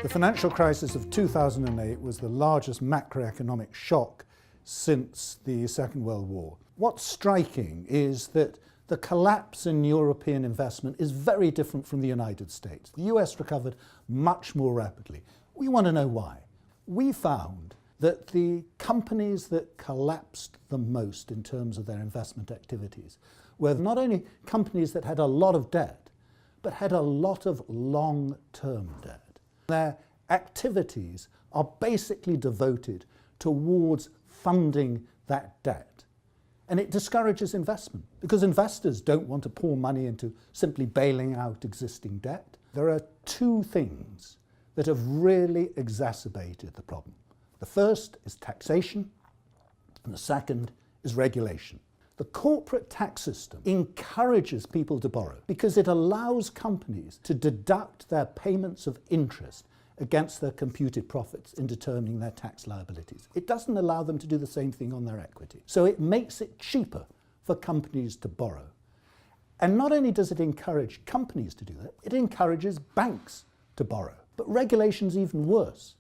The financial crisis of 2008 was the largest macroeconomic shock since the Second World War. What's striking is that the collapse in European investment is very different from the United States. The US recovered much more rapidly. We want to know why. We found that the companies that collapsed the most in terms of their investment activities were not only companies that had a lot of debt, but had a lot of long-term debt. Their activities are basically devoted towards funding that debt. And it discourages investment because investors don't want to pour money into simply bailing out existing debt. There are two things that have really exacerbated the problem. The first is taxation, and the second is regulation. The corporate tax system encourages people to borrow because it allows companies to deduct their payments of interest against their computed profits in determining their tax liabilities. It doesn't allow them to do the same thing on their equity. So it makes it cheaper for companies to borrow. And not only does it encourage companies to do that, it encourages banks to borrow. But regulation's even worse.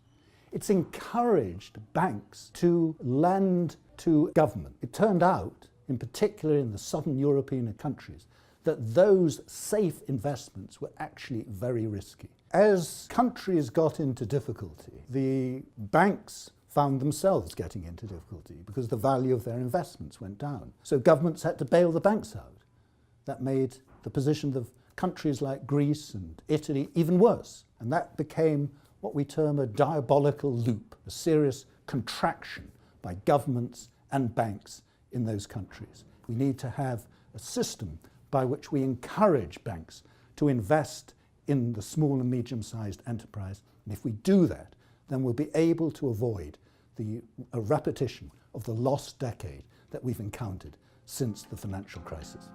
It's encouraged banks to lend to government. It turned out, in particular in the southern European countries, that those safe investments were actually very risky. As countries got into difficulty, the banks found themselves getting into difficulty because the value of their investments went down. So governments had to bail the banks out. That made the position of countries like Greece and Italy even worse. And that became what we term a diabolical loop, a serious contraction by governments and banks in those countries. We need to have a system by which we encourage banks to invest in the small and medium-sized enterprise. And if we do that, then we'll be able to avoid a repetition of the lost decade that we've encountered since the financial crisis.